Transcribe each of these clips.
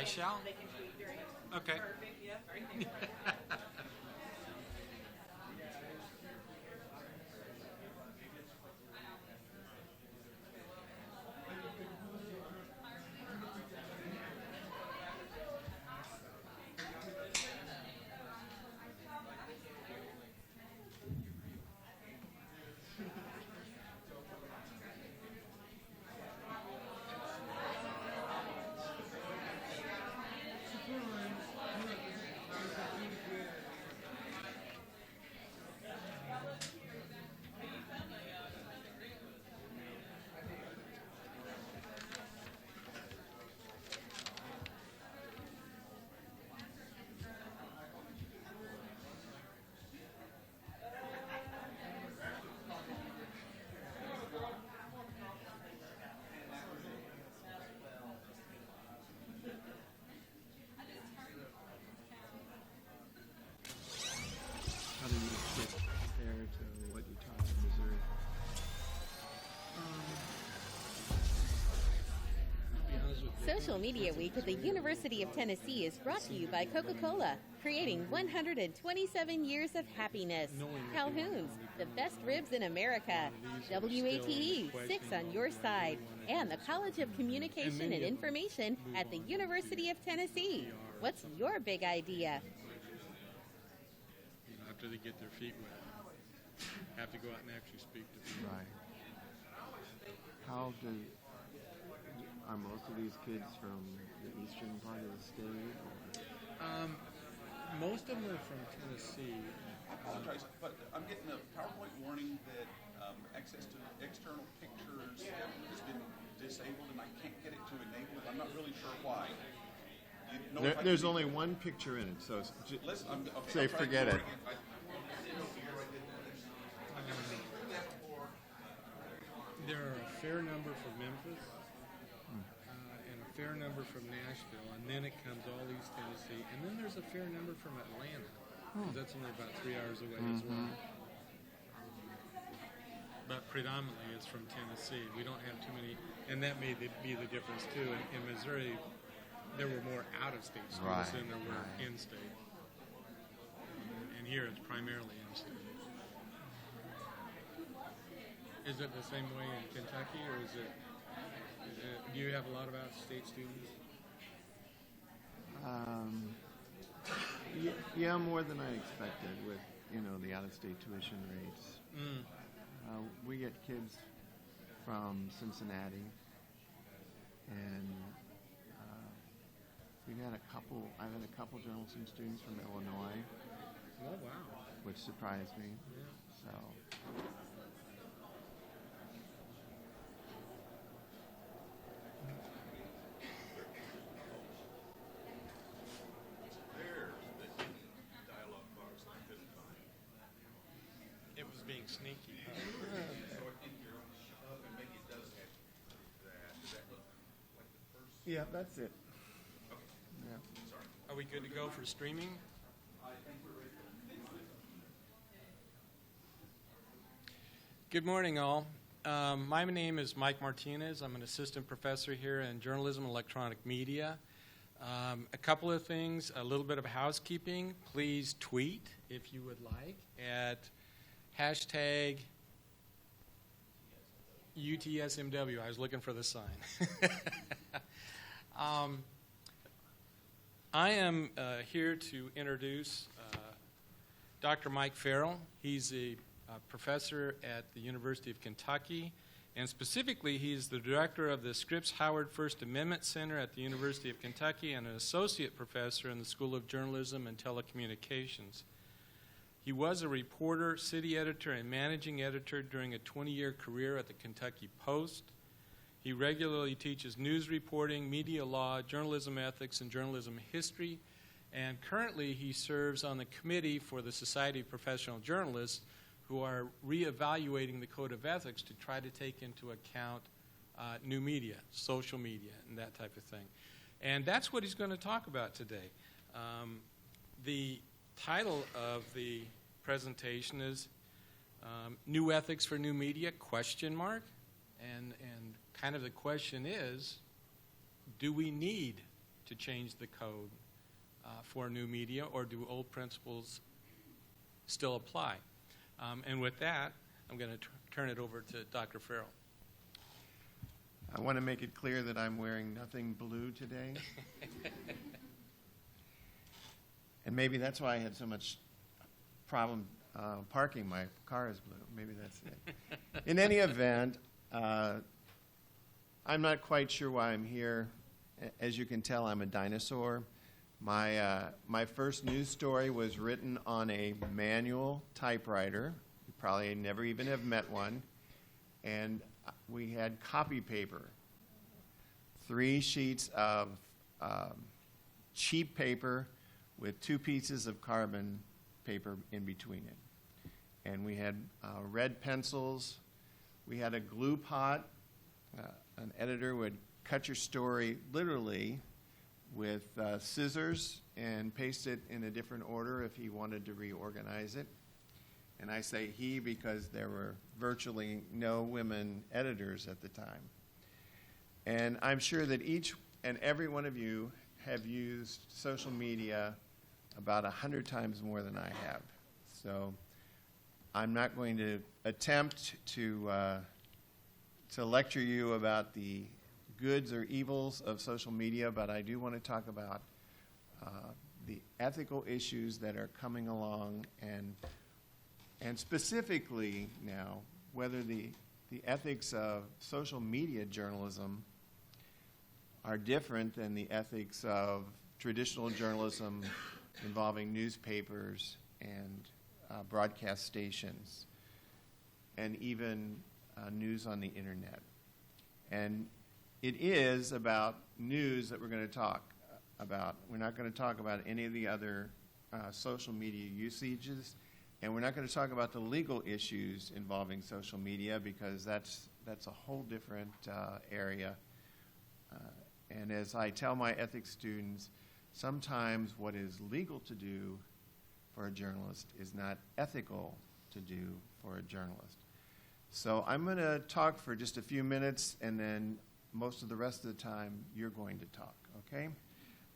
I shall. Okay. How do you get compared to what you taught in Missouri? I'll be honest with you. Social Media Week at the University of Tennessee is brought to you by Coca-Cola, creating 127 years of happiness. Calhoun's, the best ribs in America. WATE, 6 on your side. And the College of Communication and Information at the University of Tennessee. What's your big idea? After they get their feet wet, have to go out and actually speak to people. Right. Are most of these kids from the eastern part of the state? Or? Most of them are from Tennessee. I apologize, but I'm getting a PowerPoint warning that access to external pictures has been disabled, and I can't get it to enable it. I'm not really sure why. There's only one picture in it, so say forget it. There are a fair number from Memphis and a fair number from Nashville, and then it comes all East Tennessee, and then there's a fair number from Atlanta. 'Cause that's only about 3 hours away as well. But predominantly it's from Tennessee. We don't have too many, and that may be the difference too. In Missouri, there were more out-of-state students than there were in-state. And here it's primarily in-state. Is it the same way in Kentucky, or is it do you have a lot of out-of-state students? Yeah, more than I expected with, the out-of-state tuition rates. We get kids from Cincinnati, and I've had a couple journalism students from Illinois. Oh, wow. Which surprised me. Yeah. So. It was being sneaky. Yeah, that's it. Yeah. Are we good to go for streaming? Good morning, all. My name is Mike Martinez. I'm an assistant professor here in journalism and electronic media. A couple of things, a little bit of housekeeping. Please tweet, if you would like, at hashtag UTSMW. I was looking for the sign. I am here to introduce Dr. Mike Farrell. He's a professor at the University of Kentucky, and specifically he's the director of the Scripps Howard First Amendment Center at the University of Kentucky and an associate professor in the School of Journalism and Telecommunications. He was a reporter, city editor, and managing editor during a 20-year career at the Kentucky Post. He regularly teaches news reporting, media law, journalism ethics, and journalism history. And currently he serves on the committee for the Society of Professional Journalists, who are reevaluating the Code of Ethics to try to take into account new media, social media, and that type of thing. And that's what he's going to talk about today. The title of the presentation is New Ethics for New Media, ? And kind of the question is, do we need to change the code for new media, or do old principles still apply? And with that, I'm going to turn it over to Dr. Farrell. I want to make it clear that I'm wearing nothing blue today. And maybe that's why I had so much problem parking. My car is blue. Maybe that's it. In any event, I'm not quite sure why I'm here. As you can tell, I'm a dinosaur. My first news story was written on a manual typewriter. You probably never even have met one. And we had copy paper, 3 sheets of cheap paper with 2 pieces of carbon paper in between it. And we had red pencils. We had a glue pot. An editor would cut your story literally with scissors and paste it in a different order if he wanted to reorganize it. And I say he because there were virtually no women editors at the time. And I'm sure that each and every one of you have used social media about 100 times more than I have. So I'm not going to attempt to lecture you about the goods or evils of social media, but I do want to talk about the ethical issues that are coming along, and specifically now whether the ethics of social media journalism are different than the ethics of traditional journalism involving newspapers and broadcast stations and even news on the internet. And it is about news that we're going to talk about. We're not going to talk about any of the other social media usages, and we're not going to talk about the legal issues involving social media because that's a whole different area. And as I tell my ethics students, sometimes what is legal to do for a journalist is not ethical to do for a journalist. So I'm going to talk for just a few minutes, and then most of the rest of the time you're going to talk, okay?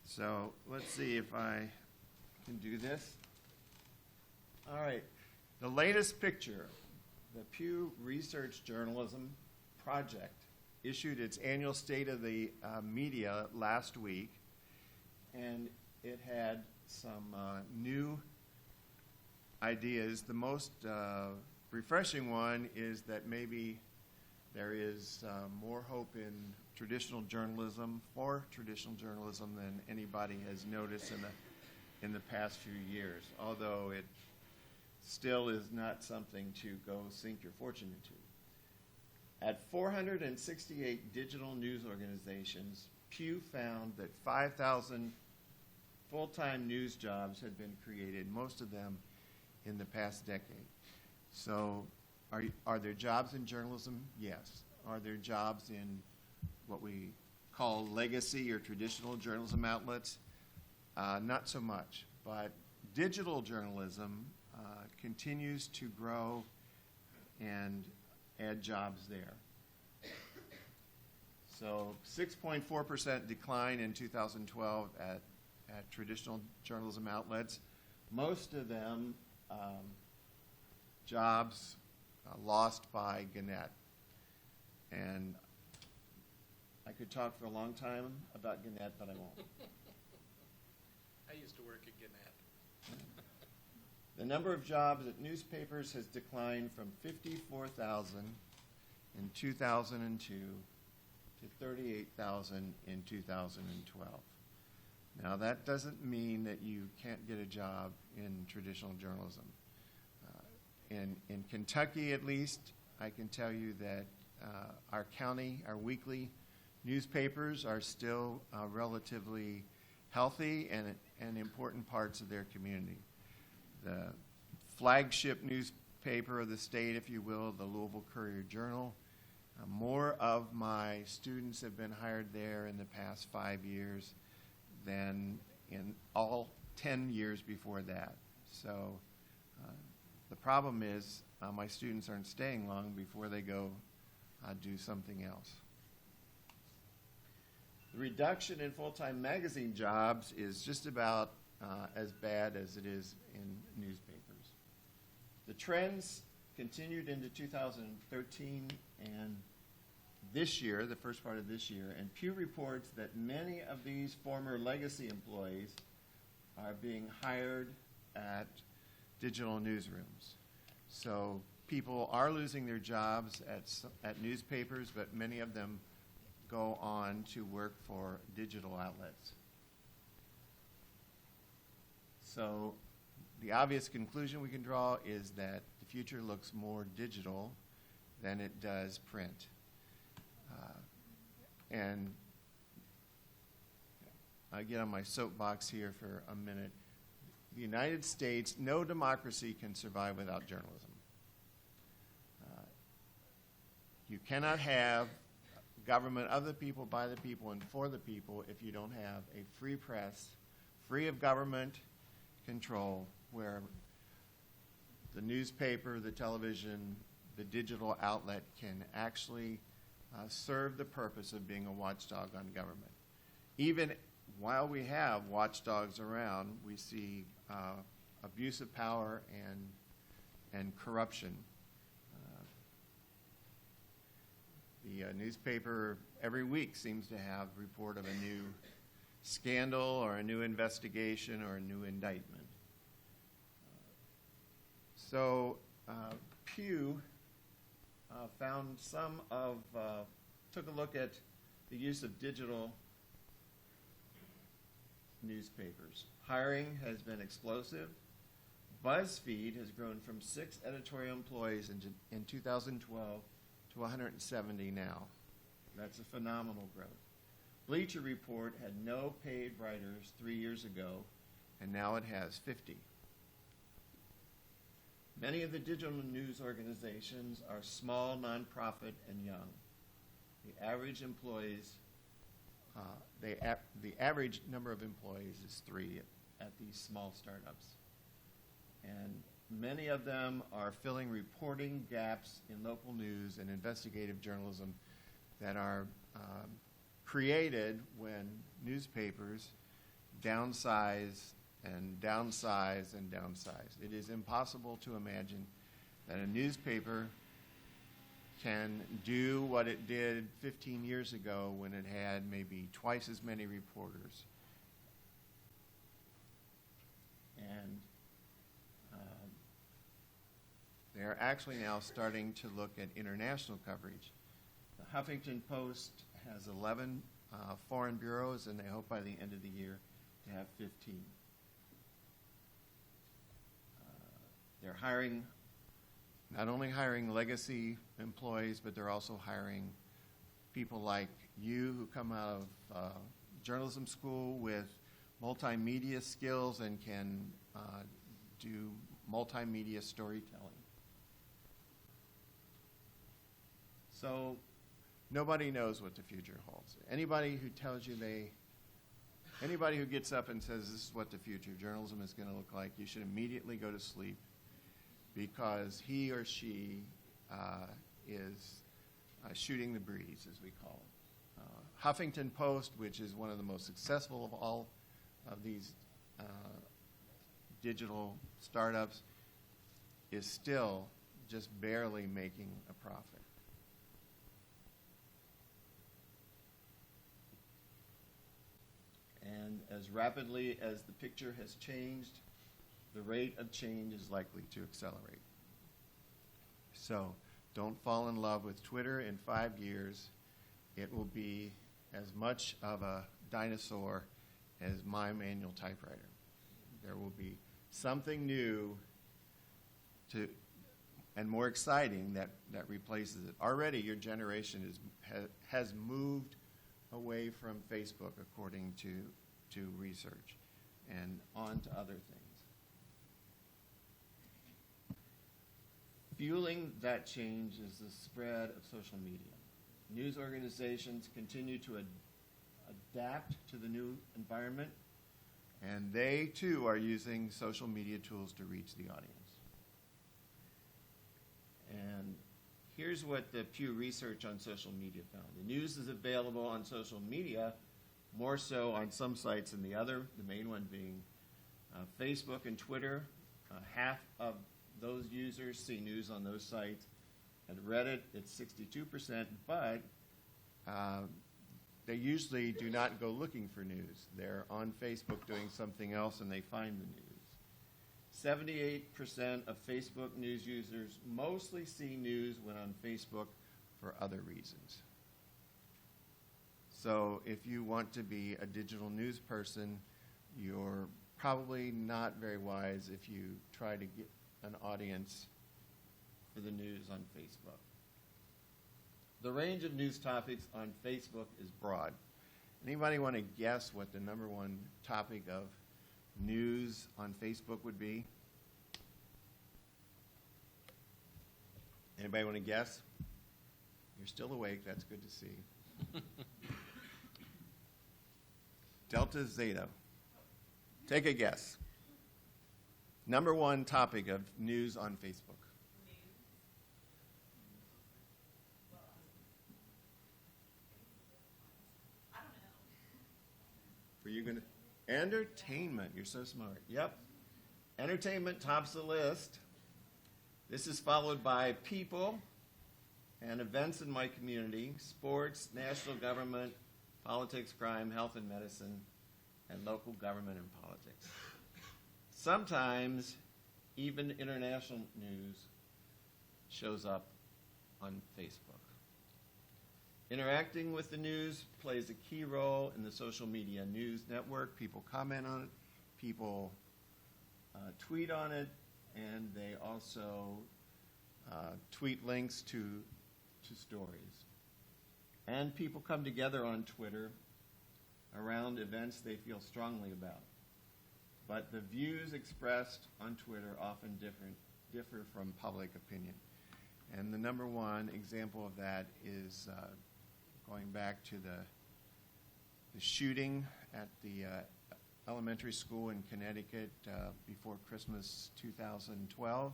So let's see if I can do this. All right, the latest picture, the Pew Research Journalism Project issued its annual State of the Media last week, and it had some new ideas. The most refreshing one is that maybe there is more hope in traditional journalism, for traditional journalism, than anybody has noticed in the past few years, although it still is not something to go sink your fortune into. At 468 digital news organizations, Pew found that 5,000 full-time news jobs had been created, most of them in the past decade. So are there jobs in journalism? Yes. Are there jobs in what we call legacy or traditional journalism outlets? Not so much. But digital journalism continues to grow and add jobs there. So 6.4% decline in 2012 at traditional journalism outlets. Most of them jobs lost by Gannett. And I could talk for a long time about Gannett, but I won't. I used to work at Gannett. The number of jobs at newspapers has declined from 54,000 in 2002 to 38,000 in 2012. Now, that doesn't mean that you can't get a job in traditional journalism. In Kentucky, at least, I can tell you that our county, our weekly newspapers are still relatively healthy and important parts of their community. The flagship newspaper of the state, if you will, the Louisville Courier-Journal, more of my students have been hired there in the past 5 years than in all 10 years before that. So the problem is my students aren't staying long before they go do something else. The reduction in full-time magazine jobs is just about as bad as it is in newspapers. The trends continued into 2013 and this year, the first part of this year, and Pew reports that many of these former legacy employees are being hired at digital newsrooms. So people are losing their jobs at newspapers, but many of them go on to work for digital outlets. So the obvious conclusion we can draw is that the future looks more digital than it does print. And I get on my soapbox here for a minute. The United States, no democracy can survive without journalism. You cannot have government of the people, by the people, and for the people if you don't have a free press, free of government control, where the newspaper, the television, the digital outlet can actually serve the purpose of being a watchdog on government. Even while we have watchdogs around, we see abuse of power and corruption. The newspaper every week seems to have a report of a new scandal or a new investigation or a new indictment. So Pew found took a look at the use of digital newspapers. Hiring has been explosive. BuzzFeed has grown from 6 editorial employees in 2012 to 170 now. That's a phenomenal growth. Bleacher Report had no paid writers 3 years ago, and now it has 50. Many of the digital news organizations are small, nonprofit, and young. The average average number of employees is 3 at these small startups. And many of them are filling reporting gaps in local news and investigative journalism that are created when newspapers downsize and downsize and downsize. It is impossible to imagine that a newspaper can do what it did 15 years ago when it had maybe twice as many reporters. And they're actually now starting to look at international coverage. The Huffington Post has 11 foreign bureaus, and they hope by the end of the year to have 15. They're not only hiring legacy employees, but they're also hiring people like you who come out of journalism school with multimedia skills and can do multimedia storytelling. So nobody knows what the future holds. Anybody who tells you anybody who gets up and says this is what the future of journalism is going to look like, you should immediately go to sleep, because he or she is shooting the breeze, as we call it. Huffington Post, which is one of the most successful of all of these digital startups, is still just barely making a profit. And as rapidly as the picture has changed, the rate of change is likely to accelerate. So don't fall in love with Twitter. In 5 years, it will be as much of a dinosaur as my manual typewriter. There will be something new and more exciting that replaces it. Already your generation has moved away from Facebook, according to research, and on to other things. Fueling that change is the spread of social media. News organizations continue to adapt to the new environment, and they too are using social media tools to reach the audience. And here's what the Pew research on social media found. The news is available on social media more so on some sites than the other, the main one being Facebook and Twitter. Half of those users see news on those sites. At Reddit, it's 62%, but they usually do not go looking for news. They're on Facebook doing something else and they find the news. 78% of Facebook news users mostly see news when on Facebook for other reasons. So if you want to be a digital news person, you're probably not very wise if you try to get an audience for the news on Facebook. The range of news topics on Facebook is broad. Anybody want to guess what the number one topic of news on Facebook would be? Anybody want to guess? You're still awake. That's good to see. Delta Zeta. Take a guess. Number one topic of news on Facebook. Are you going to? Entertainment. You're so smart. Yep. Entertainment tops the list. This is followed by people and events in my community, sports, national government, politics, crime, health and medicine, and local government and politics. Sometimes even international news shows up on Facebook. Interacting with the news plays a key role in the social media news network. People comment on it, people tweet on it, and they also tweet links to stories. And people come together on Twitter around events they feel strongly about. But the views expressed on Twitter often differ from public opinion. And the number one example of that is going back to the shooting at the elementary school in Connecticut before Christmas 2012.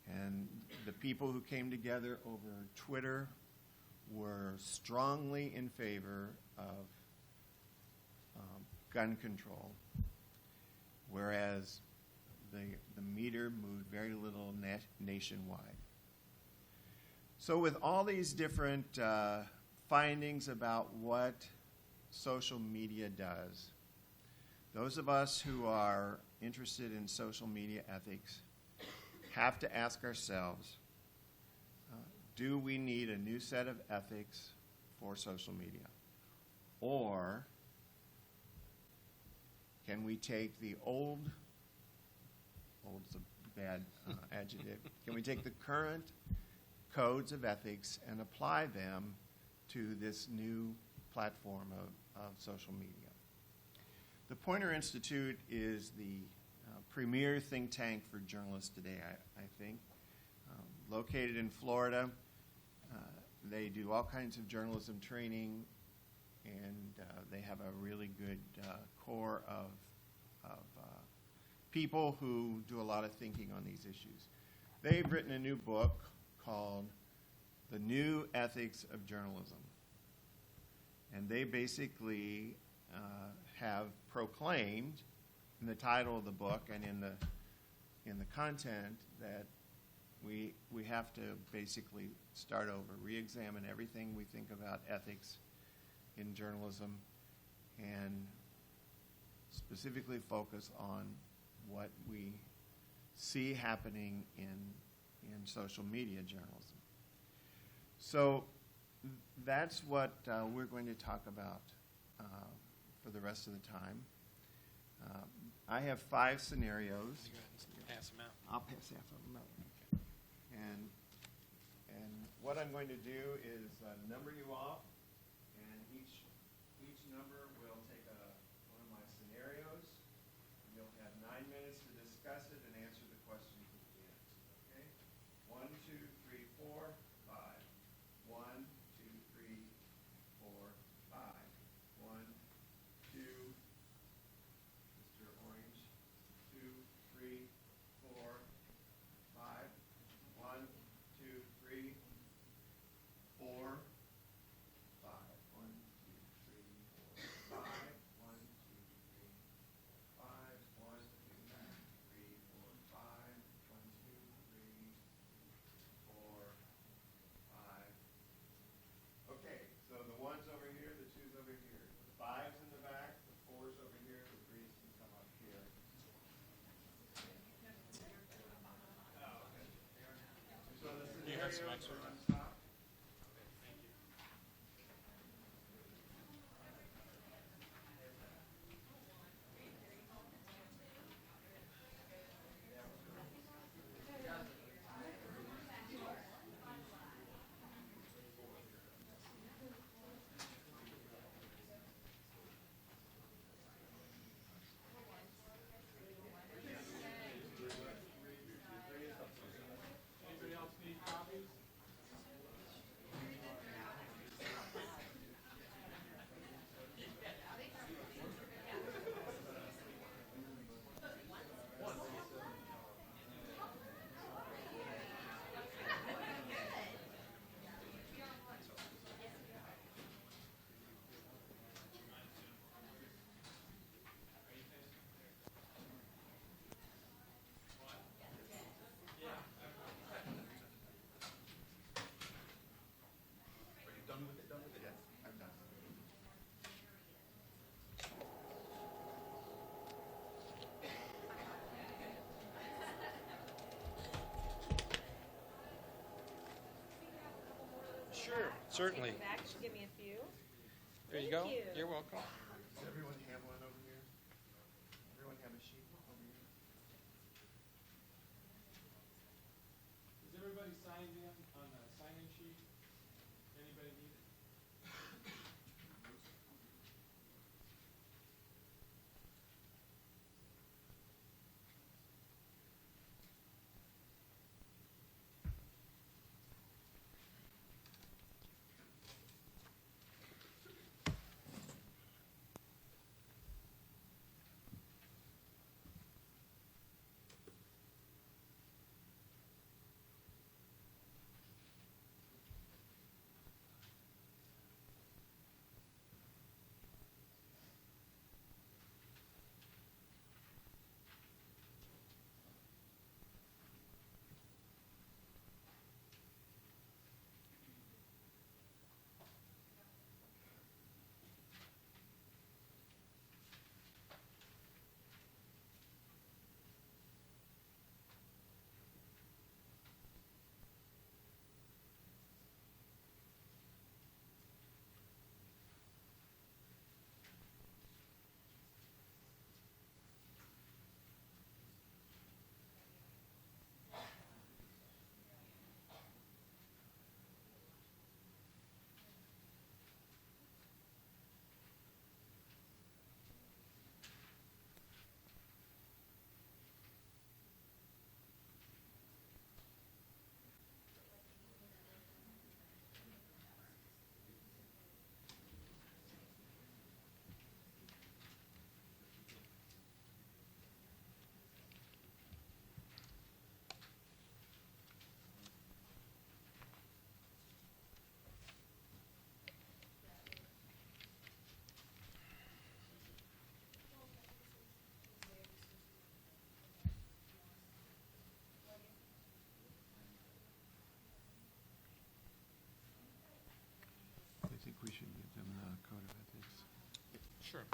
And the people who came together over Twitter were strongly in favor of gun control, whereas the meter moved very little nationwide. So with all these different findings about what social media does, those of us who are interested in social media ethics have to ask ourselves, do we need a new set of ethics for social media? Or can we take the old is a bad adjective, can we take the current codes of ethics and apply them to this new platform of social media? The Poynter Institute is the premier think tank for journalists today, I think. Located in Florida, they do all kinds of journalism training, and they have a really good core of people who do a lot of thinking on these issues. They've written a new book called The New Ethics of Journalism. And they basically have proclaimed in the title of the book and in the content that we have to basically start over, re-examine everything we think about ethics in journalism, and specifically focus on what we see happening in social media journalism. So that's what we're going to talk about for the rest of the time. I have 5 scenarios. You go ahead and pass them out. I'll pass half of them out. And what I'm going to do is number you off, and each number will take one of my scenarios. You'll have 9 minutes to discuss it and answer the questions at the end. Okay? 1, 2, 3, 4, 5. 1, 2, 3, 4, 5. 1, 2. Mr. Orange. 2, 3, 4, 5. 1, 2, 3, 4, 5. 1, 2, 3, 4, got some extra? Anybody else need copies? Are you done with it? Done with it? Yes, I'm done. Sure, certainly. Take it back. She give me a few. There you Thank go. you. You're welcome. Does everyone have one over here? Everyone have a sheet over here? Is everybody signed in on the sign-in sheet? Anybody need it? I think we should give them the code of ethics. Sure.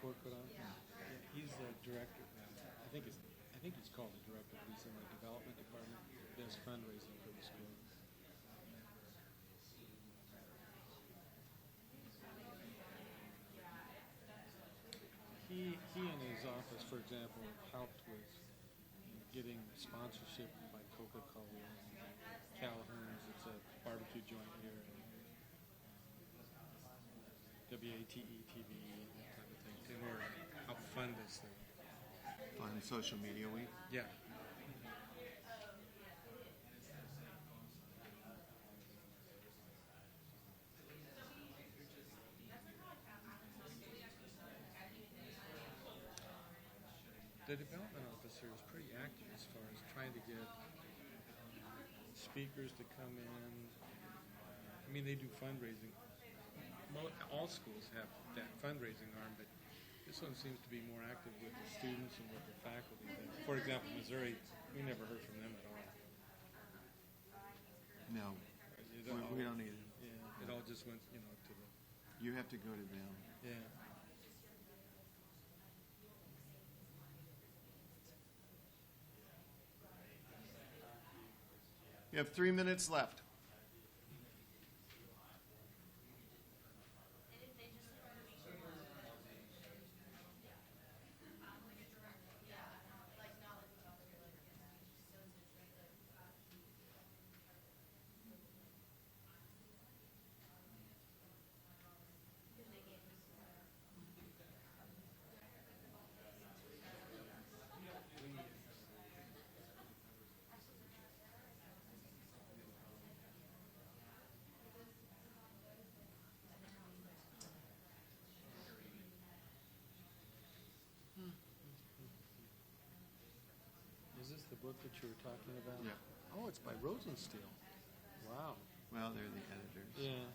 Portcoat? Yeah. He's the director. I think he's called the director. He's in the development department. Does fundraising for the school. He and his office, for example, helped with getting sponsorship by Coca-Cola and Calhoun's. It's a barbecue joint here, and WATE TV and that type of thing, in order to help fund this thing. On social media week. Yeah. The development officer is pretty active as far as trying to get speakers to come in. I mean, they do fundraising. All schools have that fundraising arm, but this one seems to be more active with the students and with the faculty. For example, Missouri, we never heard from them at all. No, we don't need it. Yeah, it all just went, to the. You have to go to them. Yeah. You have 3 minutes left. Is this the book that you were talking about? Yeah. Oh, it's by Rosensteel. Wow. Well, they're the editors. Yeah.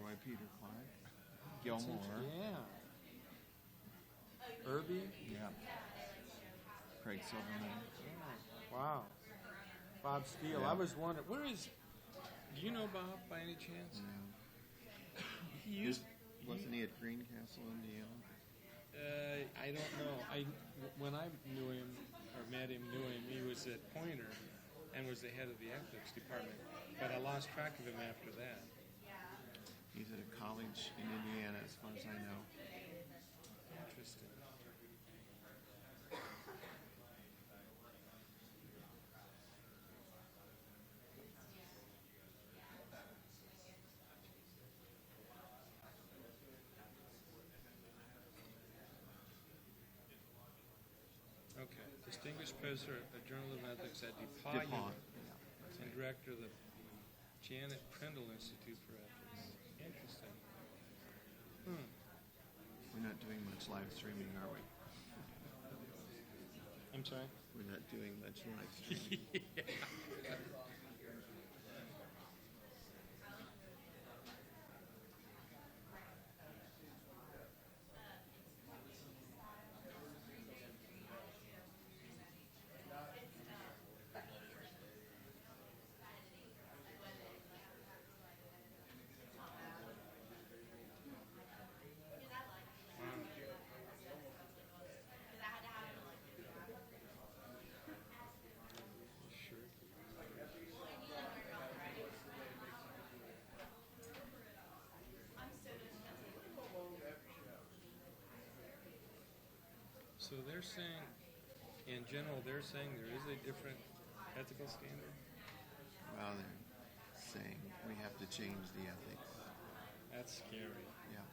Roy Peter Clark, Gilmore. Yeah. Irby? Yeah. Craig Silverman. Wow. Bob Steele. Yeah. I was wondering, do you know Bob by any chance? Yeah. He used. Wasn't he at Greencastle, Indiana? I don't know. When I knew him or met him, he was at Poynter and was the head of the ethics department. But I lost track of him after that. He's at a college in Indiana, as far as I know. Interesting. Okay. Distinguished Professor of Journal of Ethics at DePauw DePauw. and Director of the Janet Prindle Institute for Ethics. Interesting. We're not doing much live streaming, are we? I'm sorry? We're not doing much live streaming. Sure. So they're saying, in general, there is a different ethical standard? Well, they're saying we have to change the ethics. That's scary. Yeah.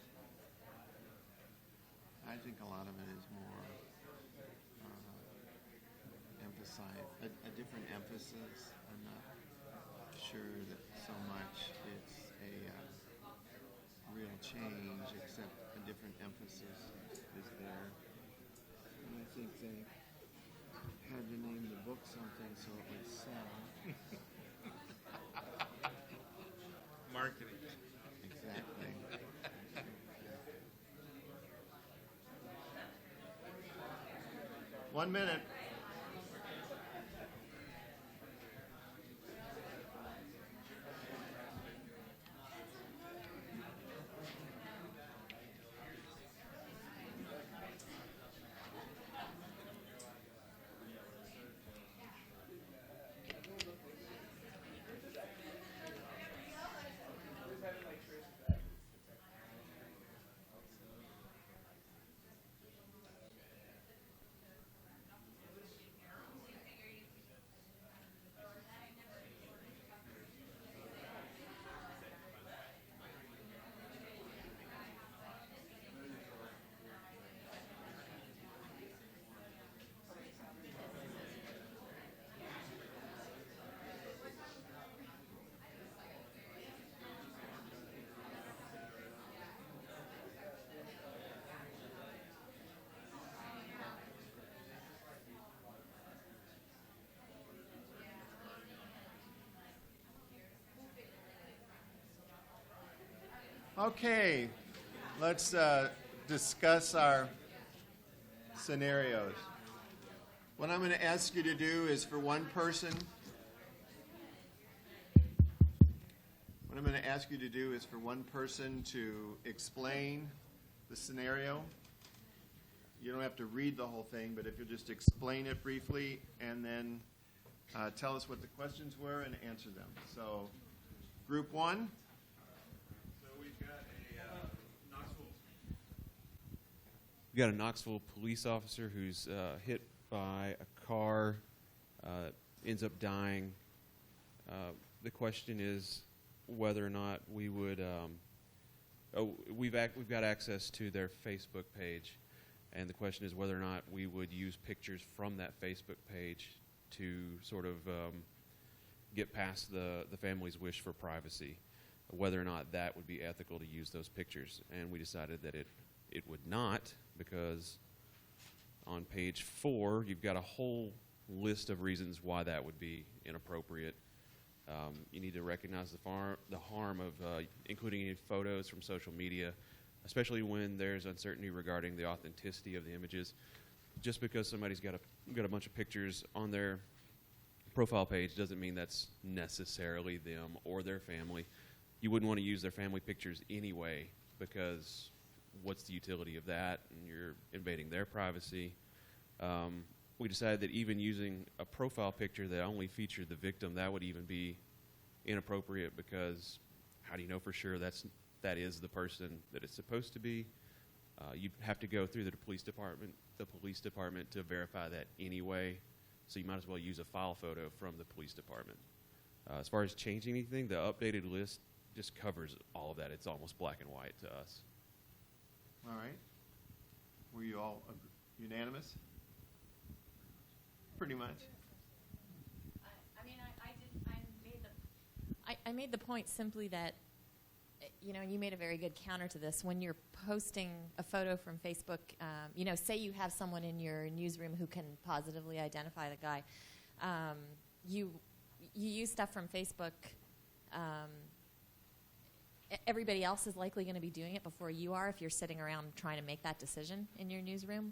I think a lot of it is more emphasize a different emphasis. I'm not sure that so much it's a real change, except a different emphasis is there. And I think they had to name the book something so it would sell. Marketing. Exactly. One minute. Okay, let's discuss our scenarios. What I'm going to ask you to do is for one person, to explain the scenario. You don't have to read the whole thing, but if you'll just explain it briefly and then tell us what the questions were and answer them. So, group one. We've got a Knoxville police officer who's hit by a car, ends up dying. The question is whether or not we would. We've got access to their Facebook page, and the question is whether or not we would use pictures from that Facebook page to sort of get past the family's wish for privacy, whether or not that would be ethical to use those pictures. And we decided that it would not, because on page 4, you've got a whole list of reasons why that would be inappropriate. You need to recognize the harm of including any photos from social media, especially when there's uncertainty regarding the authenticity of the images. Just because somebody's got a bunch of pictures on their profile page doesn't mean that's necessarily them or their family. You wouldn't want to use their family pictures anyway, because what's the utility of that? And you're invading their privacy. We decided that even using a profile picture that only featured the victim, that would even be inappropriate, because how do you know for sure that is the person that it's supposed to be? You'd have to go through the police department to verify that anyway, so you might as well use a file photo from the police department. As far as changing anything, the updated list just covers all of that. It's almost black and white to us. All right. Were you all unanimous? Pretty much. I made the point simply that, you made a very good counter to this. When you're posting a photo from Facebook, say you have someone in your newsroom who can positively identify the guy. You use stuff from Facebook. Everybody else is likely going to be doing it before you are if you're sitting around trying to make that decision in your newsroom.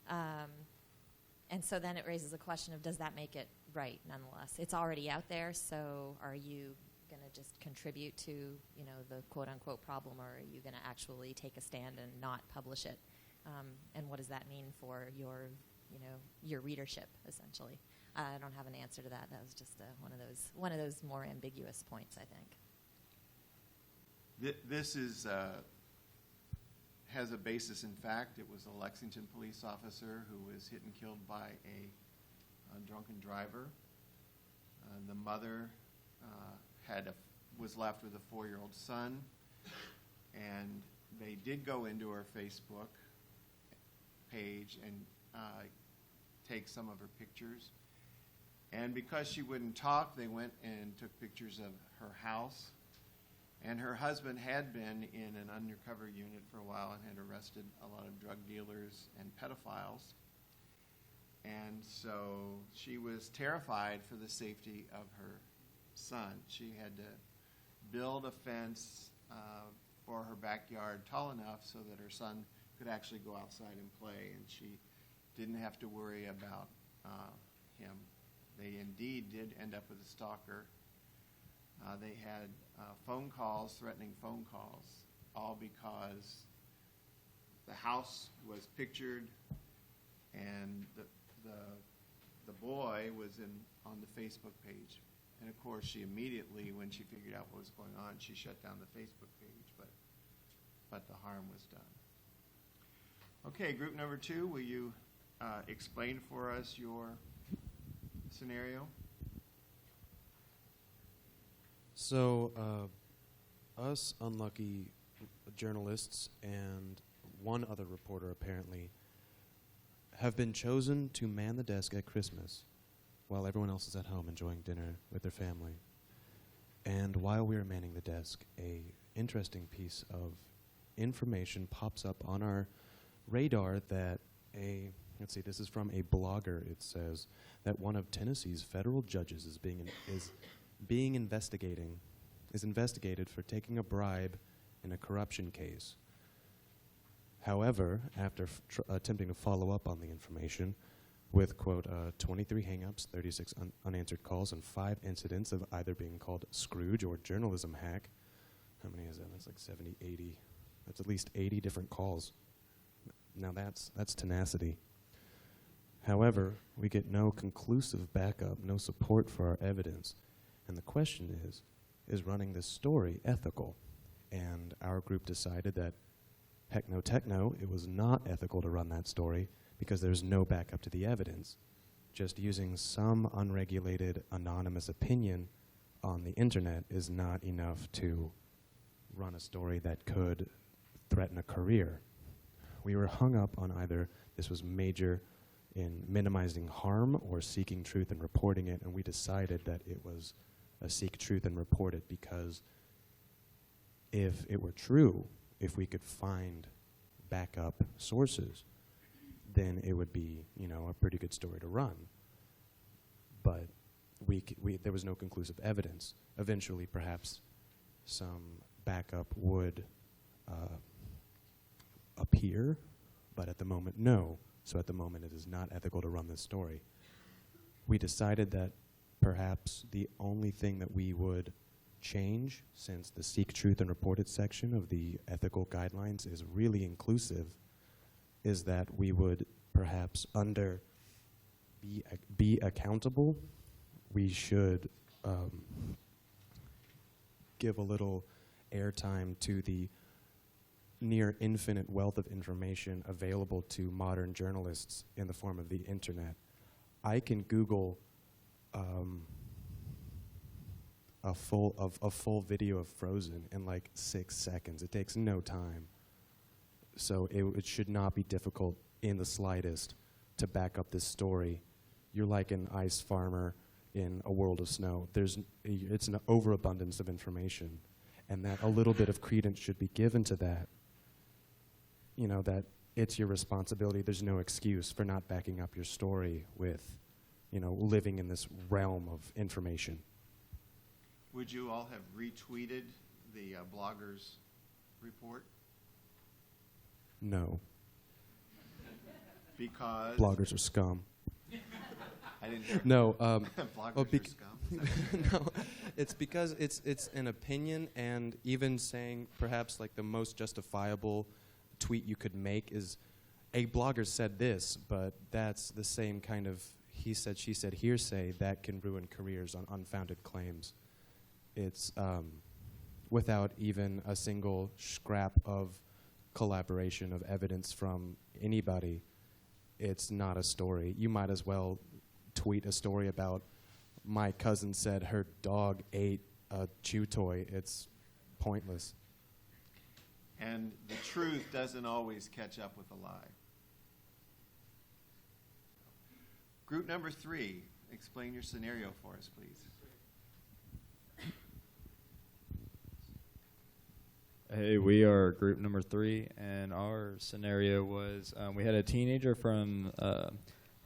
And so then it raises a question of, does that make it right nonetheless? It's already out there, so are you going to just contribute to, the quote-unquote problem, or are you going to actually take a stand and not publish it? And what does that mean for your readership, essentially? I don't have an answer to that. That was just one of those more ambiguous points, I think. This is has a basis in fact. It was a Lexington police officer who was hit and killed by a drunken driver. The mother was left with a 4-year-old son, and they did go into her Facebook page and take some of her pictures. And because she wouldn't talk, they went and took pictures of her house. And her husband had been in an undercover unit for a while and had arrested a lot of drug dealers and pedophiles. And so she was terrified for the safety of her son. She had to build a fence for her backyard tall enough so that her son could actually go outside and play, and she didn't have to worry about him. They indeed did end up with a stalker. They had threatening phone calls, all because the house was pictured and the boy was on the Facebook page. And of course, she immediately, when she figured out what was going on, she shut down the Facebook page, but the harm was done. Okay, group number 2, will you explain for us your scenario? So, us unlucky journalists and one other reporter apparently have been chosen to man the desk at Christmas while everyone else is at home enjoying dinner with their family. And while we're manning the desk, a interesting piece of information pops up on our radar that this is from a blogger. It says that one of Tennessee's federal judges is investigated for taking a bribe in a corruption case. However, after attempting to follow up on the information with, quote, 23 hangups, 36 unanswered calls, and 5 incidents of either being called Scrooge or journalism hack, how many is that? That's like 70, 80. That's at least 80 different calls. Now that's tenacity. However, we get no conclusive backup, no support for our evidence. And the question is running this story ethical? And our group decided that, heck no techno, it was not ethical to run that story because there's no backup to the evidence. Just using some unregulated, anonymous opinion on the internet is not enough to run a story that could threaten a career. We were hung up on either this was major in minimizing harm or seeking truth and reporting it, and we decided that it was a seek truth and report it because if it were true, if we could find backup sources, then it would be, a pretty good story to run. But there was no conclusive evidence. Eventually, perhaps some backup would appear, but at the moment, no. So at the moment, it is not ethical to run this story. We decided that perhaps the only thing that we would change, since the Seek Truth and Report It section of the ethical guidelines is really inclusive, is that we would perhaps under be accountable, we should give a little airtime to the near infinite wealth of information available to modern journalists in the form of the internet. I can Google a full video of Frozen in like 6 seconds. It takes no time. So it should not be difficult in the slightest to back up this story. You're like an ice farmer in a world of snow. It's an overabundance of information, and that a little bit of credence should be given to that. That it's your responsibility. There's no excuse for not backing up your story with, living in this realm of information. Would you all have retweeted the blogger's report? No. Because? Bloggers are scum. I didn't hear. No. Bloggers are scum? No, it's because it's an opinion, and even saying perhaps like the most justifiable tweet you could make is, a blogger said this, but that's the same kind of he said, she said hearsay that can ruin careers on unfounded claims. It's without even a single scrap of collaboration of evidence from anybody. It's not a story. You might as well tweet a story about my cousin said her dog ate a chew toy. It's pointless. And the truth doesn't always catch up with a lie. Group number 3, explain your scenario for us, please. Hey, we are group number 3, and our scenario was we had a teenager from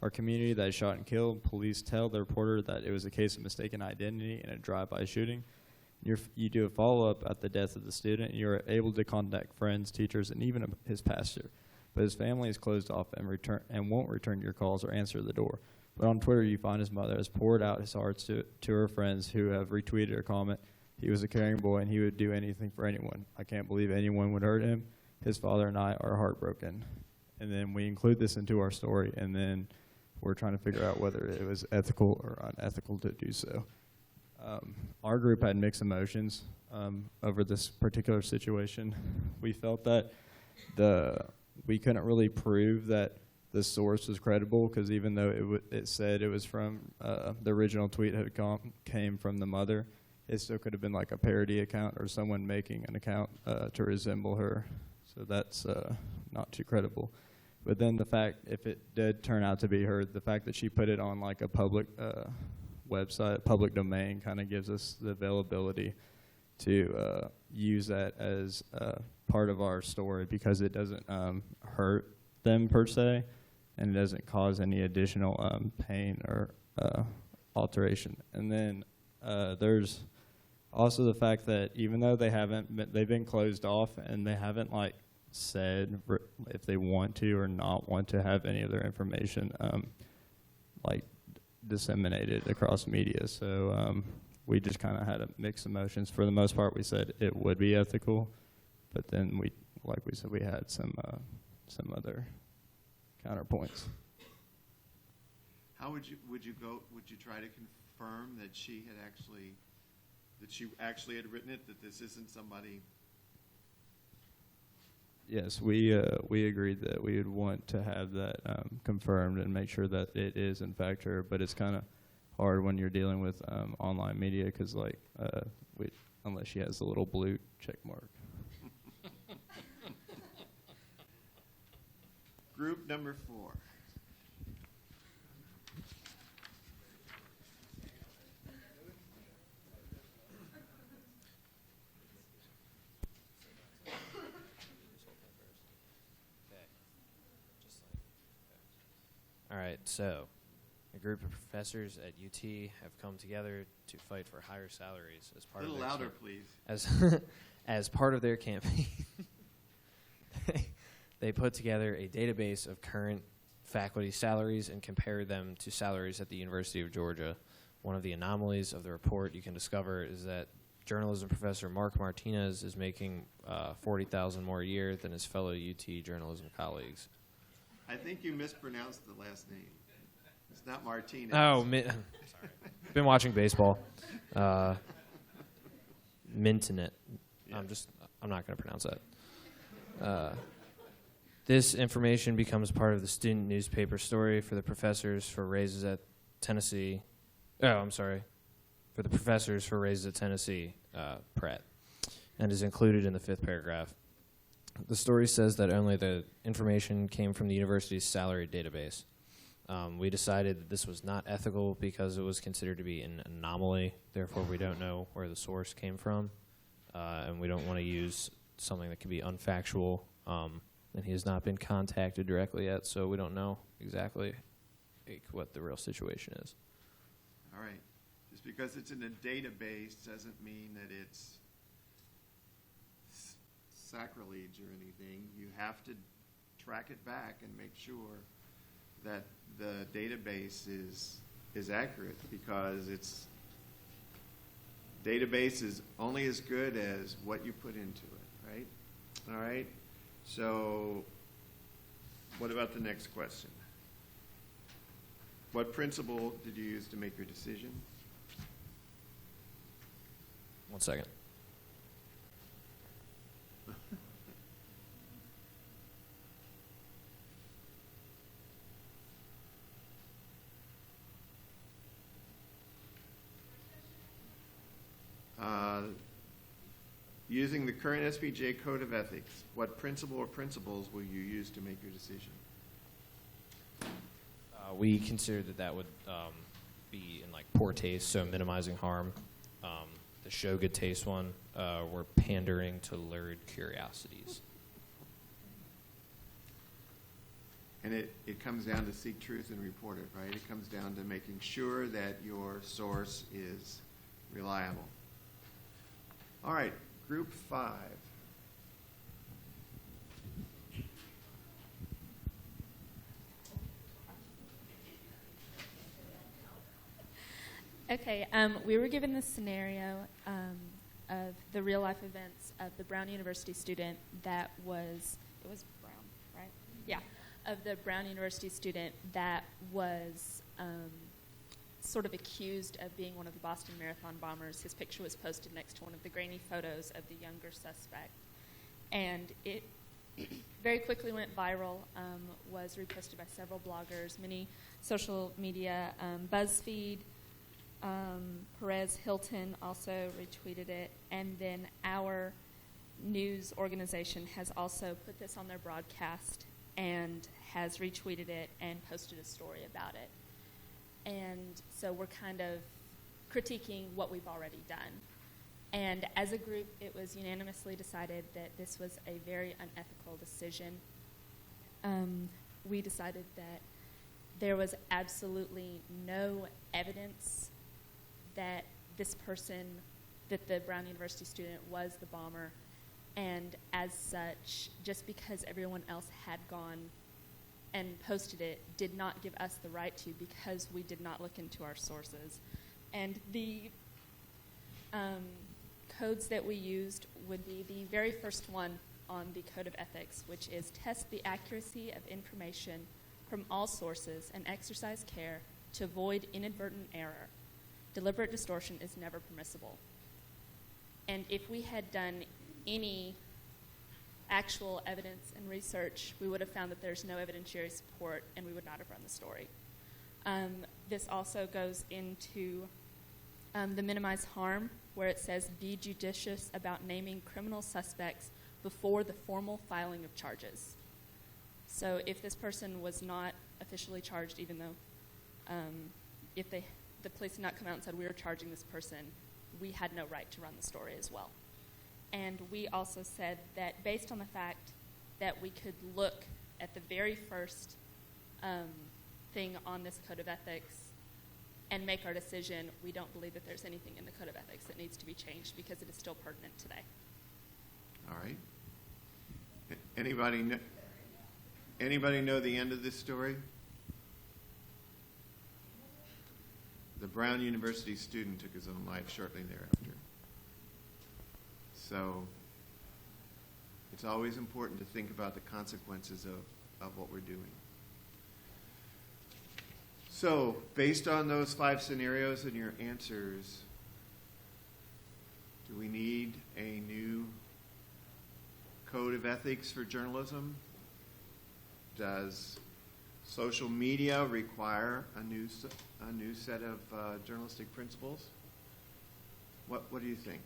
our community that shot and killed. Police tell the reporter that it was a case of mistaken identity in a drive-by shooting. You do a follow-up at the death of the student, and you're able to contact friends, teachers, and even his pastor. But his family is closed off and won't return your calls or answer the door. But on Twitter, you find his mother has poured out his hearts to her friends who have retweeted her comment. He was a caring boy, and he would do anything for anyone. I can't believe anyone would hurt him. His father and I are heartbroken. And then we include this into our story, and then we're trying to figure out whether it was ethical or unethical to do so. Our group had mixed emotions over this particular situation. We felt that we couldn't really prove that the source was credible, because even though it said it was from the original tweet came from the mother, it still could have been like a parody account or someone making an account to resemble her. So that's not too credible. But then the fact, if it did turn out to be her, the fact that she put it on like a public website, public domain, kind of gives us the availability to use that as part of our story, because it doesn't hurt them per se, and it doesn't cause any additional pain or alteration. And then there's Also, the fact that even though they've been closed off and they haven't like said if they want to or not want to have any of their information like disseminated across media. So we just kind of had mixed emotions. For the most part, we said it would be ethical, but then like we said, we had some other counterpoints. How would you try to confirm that she actually had written it, that this isn't somebody? Yes, we agreed that we would want to have that confirmed and make sure that it is in fact her. But it's kind of hard when you're dealing with online media because, like, unless she has the little blue check mark. Group number 4. All right, so a group of professors at UT have come together to fight for higher salaries as part A little of louder, please. As part of their campaign. They put together a database of current faculty salaries and compared them to salaries at the University of Georgia. One of the anomalies of the report you can discover is that journalism professor Mark Martinez is making $40,000 more a year than his fellow UT journalism colleagues. I think you mispronounced the last name. It's not Martinez. Oh, sorry. Been watching baseball. Mintonet. Yeah. I'm not going to pronounce that. This information becomes part of the student newspaper story for the professors for raises at Tennessee. For the professors for raises at Tennessee, Pratt, and is included in the 5th paragraph. The story says that only the information came from the university's salary database. We decided that this was not ethical because it was considered to be an anomaly. Therefore, we don't know where the source came from, and we don't want to use something that could be unfactual. And he has not been contacted directly yet, so we don't know exactly what the real situation is. All right. Just because it's in a database doesn't mean that it's sacrilege or anything. You have to track it back and make sure that the database is accurate, because database is only as good as what you put into it, right? All right. So what about the next question? What principle did you use to make your decision? 1 second. Using the current SPJ Code of Ethics, what principle or principles will you use to make your decision? We considered that would be in like poor taste, so minimizing harm. The show good taste one, we're pandering to lurid curiosities. And it comes down to seek truth and report it, right? It comes down to making sure that your source is reliable. All right, group 5. Okay, we were given this scenario of the real life events of the Brown University student that was, it was Brown, right? Yeah, of the Brown University student that was sort of accused of being one of the Boston Marathon bombers. His picture was posted next to one of the grainy photos of the younger suspect. And it very quickly went viral, was reposted by several bloggers, many social media, BuzzFeed, Perez Hilton also retweeted it, and then our news organization has also put this on their broadcast and has retweeted it and posted a story about it. And so we're kind of critiquing what we've already done. And as a group, it was unanimously decided that this was a very unethical decision. We decided that there was absolutely no evidence that this person that the Brown University student was the bomber, and as such, just because everyone else had gone and posted it did not give us the right to, because we did not look into our sources. And the codes that we used would be the very first one on the Code of Ethics, which is test the accuracy of information from all sources and exercise care to avoid inadvertent error. Deliberate distortion is never permissible. And if we had done any actual evidence and research, we would have found that there's no evidentiary support, and we would not have run the story. This also goes into the minimize harm, where it says be judicious about naming criminal suspects before the formal filing of charges. So if this person was not officially charged, even though if the police had not come out and said we were charging this person, we had no right to run the story as well. And we also said that based on the fact that we could look at the very first thing on this Code of Ethics and make our decision, we don't believe that there's anything in the Code of Ethics that needs to be changed because it is still pertinent today. All right. Anybody know the end of this story? The Brown University student took his own life shortly thereafter. So it's always important to think about the consequences of what we're doing. So based on those 5 scenarios and your answers, do we need a new code of ethics for journalism? Does social media require a new set of journalistic principles? What do you think?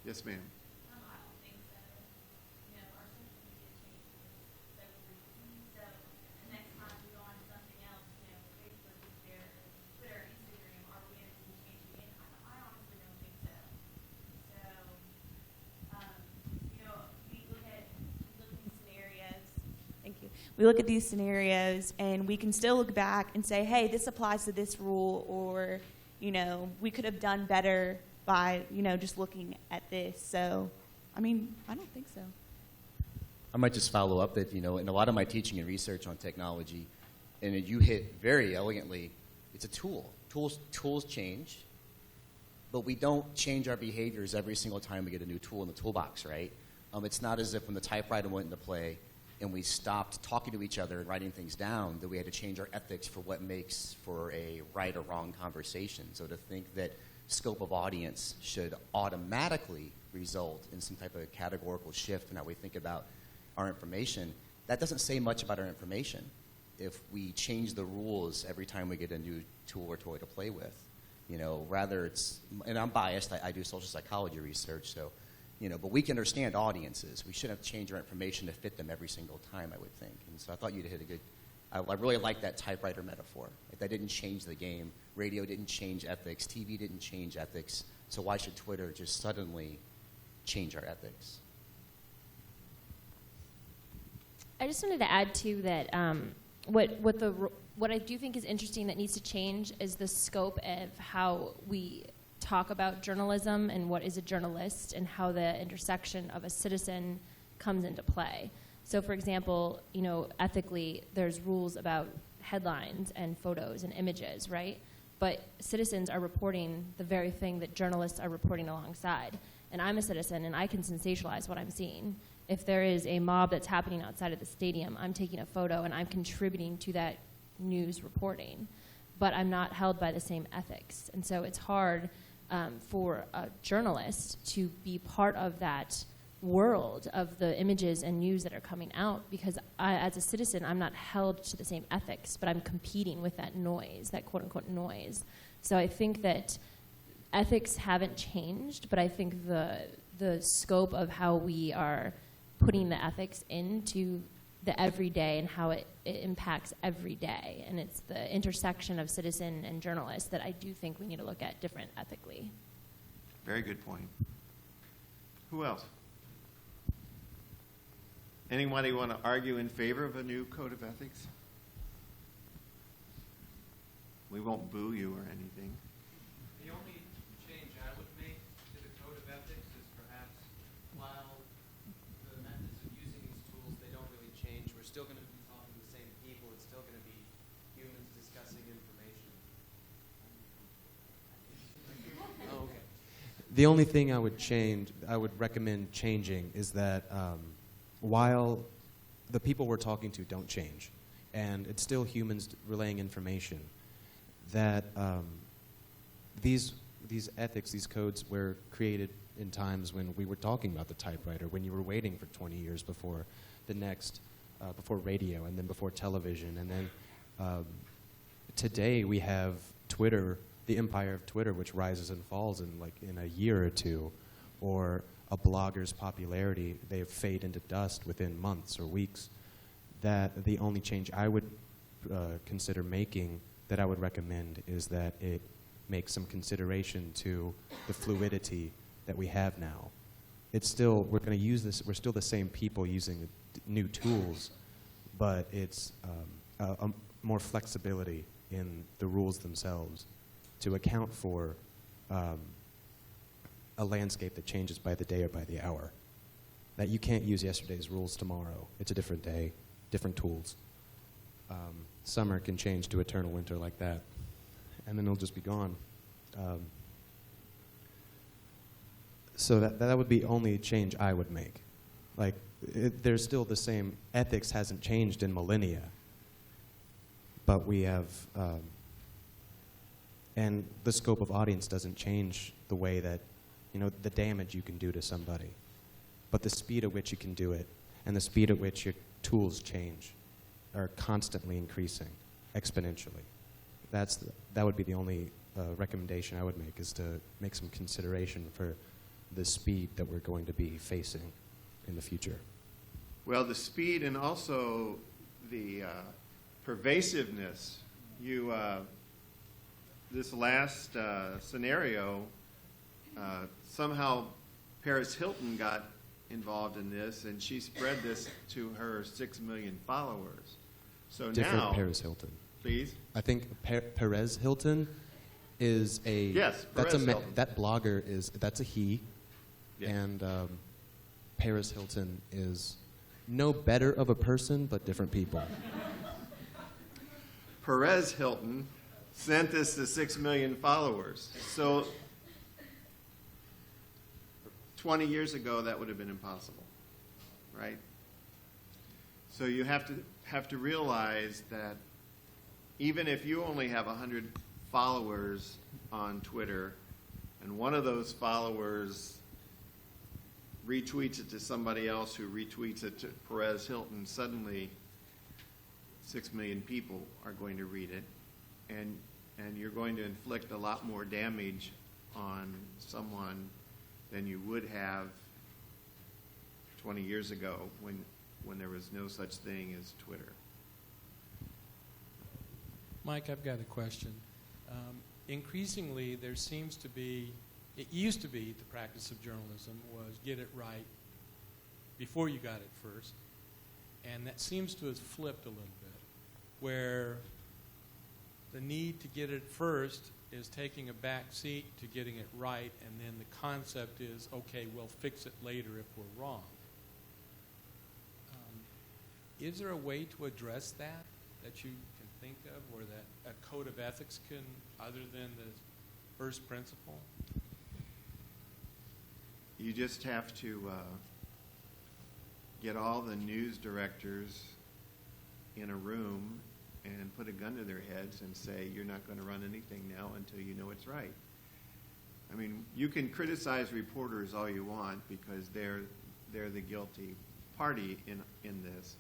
Yes, ma'am. I don't think so. You know, our social media changes so frequently. So the next time we go on to something else, you know, Facebook is there, Twitter, Instagram, are we going to be changing it? I honestly don't think so. So, you know, we look at these scenarios. Thank you. We look at these scenarios, and we can still look back and say, hey, this applies to this rule, or, you know, we could have done better by, you know, just looking at this. So, I mean, I don't think so. I might just follow up that, you know, in a lot of my teaching and research on technology, and you hit very elegantly, it's a tool. Tools change, but we don't change our behaviors every single time we get a new tool in the toolbox, right? It's not as if when the typewriter went into play and we stopped talking to each other and writing things down that we had to change our ethics for what makes for a right or wrong conversation. So to think that scope of audience should automatically result in some type of categorical shift in how we think about our information, that doesn't say much about our information if we change the rules every time we get a new tool or toy to play with. You know, rather it's, and I'm biased, I do social psychology research, so, you know, but we can understand audiences. We shouldn't have to change our information to fit them every single time, I would think. And so I thought you'd hit a good, I really like that typewriter metaphor. Like, that didn't change the game. Radio didn't change ethics. TV didn't change ethics. So why should Twitter just suddenly change our ethics? I just wanted to add too that what I do think is interesting that needs to change is the scope of how we talk about journalism and what is a journalist and how the intersection of a citizen comes into play. So, for example, you know, ethically, there's rules about headlines and photos and images, right? But citizens are reporting the very thing that journalists are reporting alongside. And I'm a citizen, and I can sensationalize what I'm seeing. If there is a mob that's happening outside of the stadium, I'm taking a photo, and I'm contributing to that news reporting. But I'm not held by the same ethics. And so it's hard for a journalist to be part of that world of the images and news that are coming out, because I, as a citizen, I'm not held to the same ethics, but I'm competing with that noise, that quote-unquote noise. So I think that ethics haven't changed, but I think the scope of how we are putting the ethics into the everyday and how it impacts every day, and it's the intersection of citizen and journalist that I do think we need to look at different ethically. Very good point. Who else? Anybody want to argue in favor of a new code of ethics? We won't boo you or anything. The only change still going to be talking to the same people. It's still going to be humans discussing information. Oh, okay. The only thing I would recommend changing is that while the people we're talking to don't change, and it's still humans relaying information, that these ethics, these codes were created in times when we were talking about the typewriter, when you were waiting for 20 years before the next, before radio, and then before television, and then today we have Twitter, the empire of Twitter, which rises and falls in a year or two, or a blogger's popularity, they fade into dust within months or weeks. That the only change I would consider making, that I would recommend, is that it makes some consideration to the fluidity that we have now. It's still, we're going to use this, we're still the same people using new tools, but it's more flexibility in the rules themselves to account for a landscape that changes by the day or by the hour. That you can't use yesterday's rules tomorrow. It's a different day, different tools. Summer can change to eternal winter like that, and then it'll just be gone. So that would be the only change I would make. Like, there's still the same, ethics hasn't changed in millennia, but we have, and the scope of audience doesn't change the way that, the damage you can do to somebody. But the speed at which you can do it and the speed at which your tools change are constantly increasing exponentially. That would be the only recommendation I would make, is to make some consideration for the speed that we're going to be facing in the future. Well, the speed and also the pervasiveness. This last scenario, somehow Paris Hilton got involved in this, and she spread this to her 6 million followers. So Different now, Paris Hilton. Please? I think Perez Hilton is a... Yes, that's Perez Hilton. That blogger that's a he. Yeah. And Paris Hilton is no better of a person, but different people. Perez Hilton sent this to 6 million followers. So 20 years ago, that would have been impossible, right? So you have to realize that even if you only have 100 followers on Twitter, and one of those followers retweets it to somebody else who retweets it to Perez Hilton, suddenly 6 million people are going to read it, and you're going to inflict a lot more damage on someone than you would have 20 years ago when there was no such thing as Twitter. Mike, I've got a question. Increasingly, there seems to be, it used to be the practice of journalism was get it right before you got it first, and that seems to have flipped a little bit, where the need to get it first is taking a back seat to getting it right, and then the concept is, okay, we'll fix it later if we're wrong. Is there a way to address that you can think of, or that a code of ethics can, other than the first principle? You just have to get all the news directors in a room and put a gun to their heads and say, you're not going to run anything now until you know it's right. I mean, you can criticize reporters all you want because they're the guilty party in this.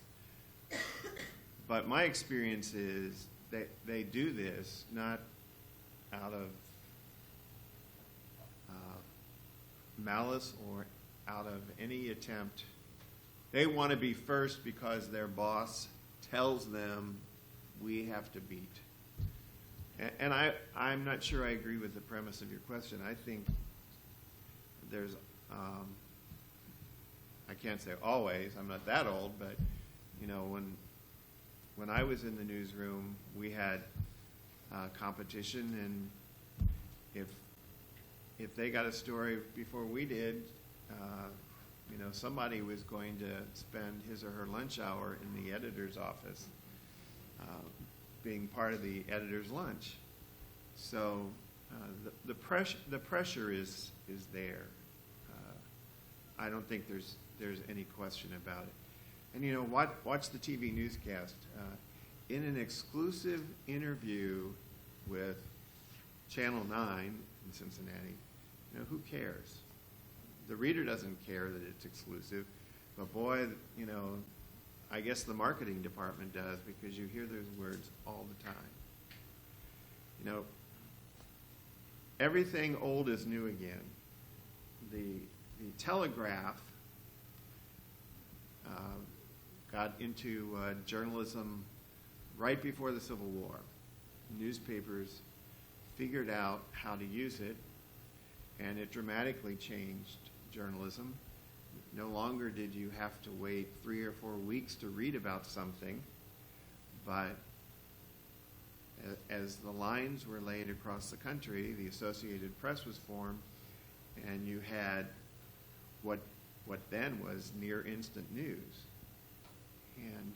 But my experience is that they do this not out of malice or out of any attempt. They want to be first because their boss tells them we have to beat. And I'm not sure I agree with the premise of your question. I think there's, I can't say always, I'm not that old, but when I was in the newsroom, we had competition, and if they got a story before we did, You know, somebody was going to spend his or her lunch hour in the editor's office, being part of the editor's lunch. So the pressure is there. I don't think there's any question about it. And you know, watch the TV newscast. In an exclusive interview with Channel 9 in Cincinnati, you know, who cares? The reader doesn't care that it's exclusive, but boy, you know, I guess the marketing department does, because you hear those words all the time. You know, everything old is new again. The Telegraph got into journalism right before the Civil War. Newspapers figured out how to use it, and it dramatically changed journalism. No longer did you have to wait 3 or 4 weeks to read about something, but as the lines were laid across the country, the Associated Press was formed, and you had what then was near instant news. And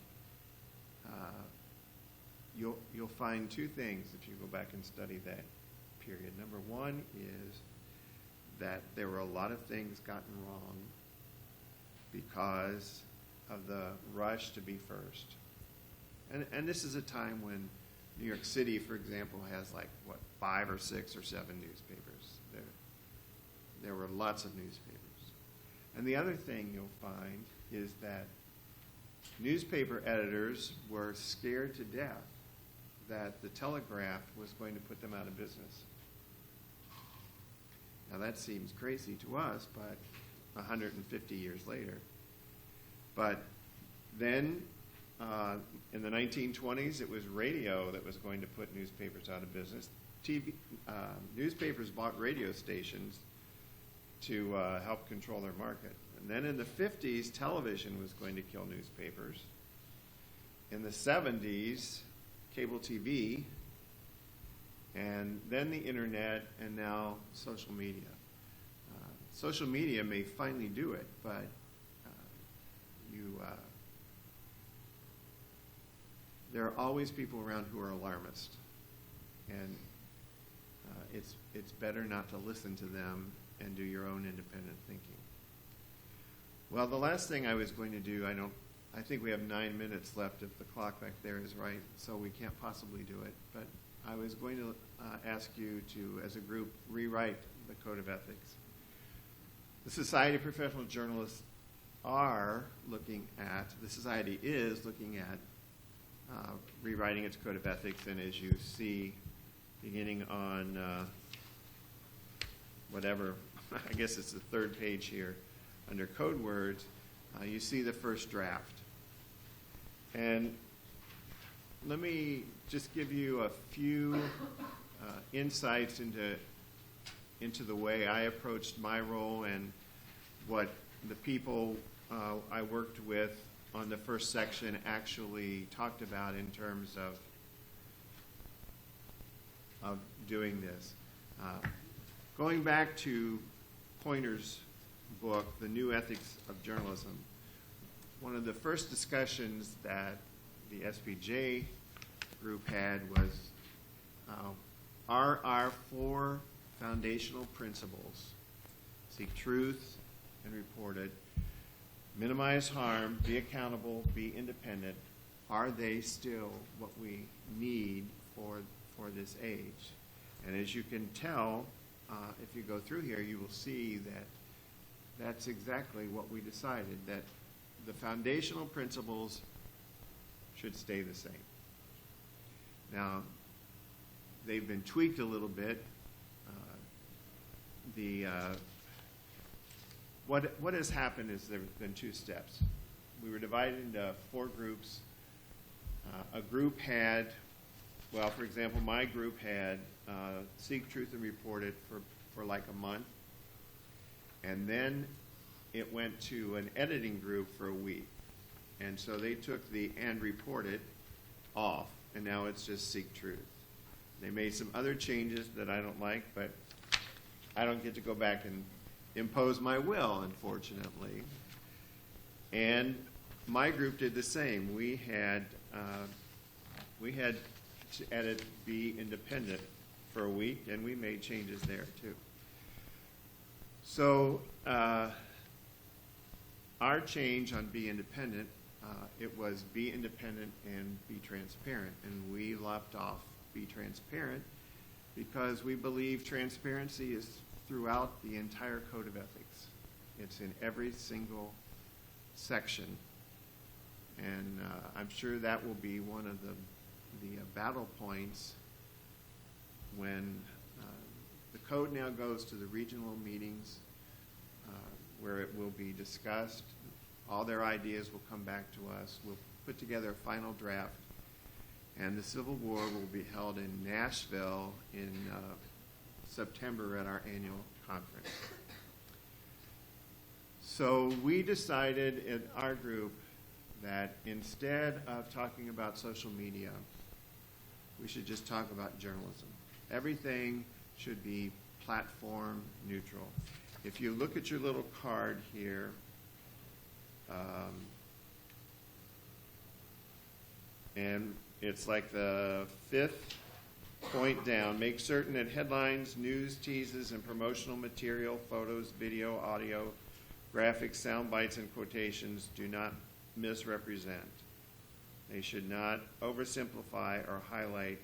you'll find two things if you go back and study that period. Number one is that there were a lot of things gotten wrong because of the rush to be first. And this is a time when New York City, for example, has like, 5 or 6 or 7 newspapers. There were lots of newspapers. And the other thing you'll find is that newspaper editors were scared to death that the Telegraph was going to put them out of business. Now that seems crazy to us, but 150 years later. But then in the 1920s, it was radio that was going to put newspapers out of business. Newspapers bought radio stations to help control their market. And then in the 50s, television was going to kill newspapers. In the 70s, cable TV, and then the internet, and now social media. Social media may finally do it, but there are always people around who are alarmist, and it's better not to listen to them and do your own independent thinking. Well, the last thing I was going to do, I think we have 9 minutes left if the clock back there is right, so we can't possibly do it. But I was going to ask you to, as a group, rewrite the Code of Ethics. The Society of Professional Journalists the Society is looking at rewriting its Code of Ethics, and as you see, beginning on whatever, I guess it's the 3rd page here, under code words, you see the first draft. And let me just give you a few insights into the way I approached my role and what the people I worked with on the first section actually talked about in terms of doing this. Going back to Pointer's book, The New Ethics of Journalism, one of the first discussions that the SPJ group had was, are our 4 foundational principles, seek truth and report it, minimize harm, be accountable, be independent, are they still what we need for this age? And as you can tell, if you go through here, you will see that that's exactly what we decided, that the foundational principles should stay the same. Now, they've been tweaked a little bit. What has happened is there have been 2 steps. We were divided into 4 groups. A group had, well, for example, my group had seek truth and report it for like a month. And then it went to an editing group for a week. And so they took the and report it off, and now it's just seek truth. They made some other changes that I don't like, but I don't get to go back and impose my will, unfortunately. And my group did the same. We had to edit Be Independent for a week, and we made changes there too. So our change on Be Independent, it was Be Independent and Be Transparent, and we left off Be Transparent because we believe transparency is throughout the entire Code of Ethics. It's in every single section, and I'm sure that will be one of the battle points when the code now goes to the regional meetings where it will be discussed. All their ideas will come back to us. We'll put together a final draft, and the Civil War will be held in Nashville in September at our annual conference. So we decided in our group that instead of talking about social media, we should just talk about journalism. Everything should be platform neutral. If you look at your little card here, and it's like the 5th point down, make certain that headlines, news, teases, and promotional material, photos, video, audio, graphics, sound bites, and quotations do not misrepresent. They should not oversimplify or highlight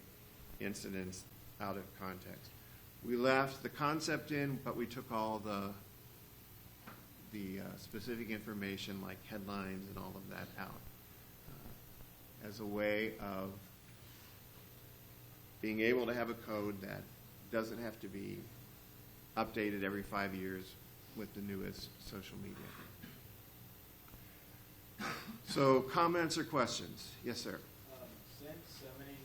incidents out of context. We left the concept in, but we took all the specific information like headlines and all of that out as a way of being able to have a code that doesn't have to be updated every 5 years with the newest social media. So comments or questions? Yes, sir. Since so many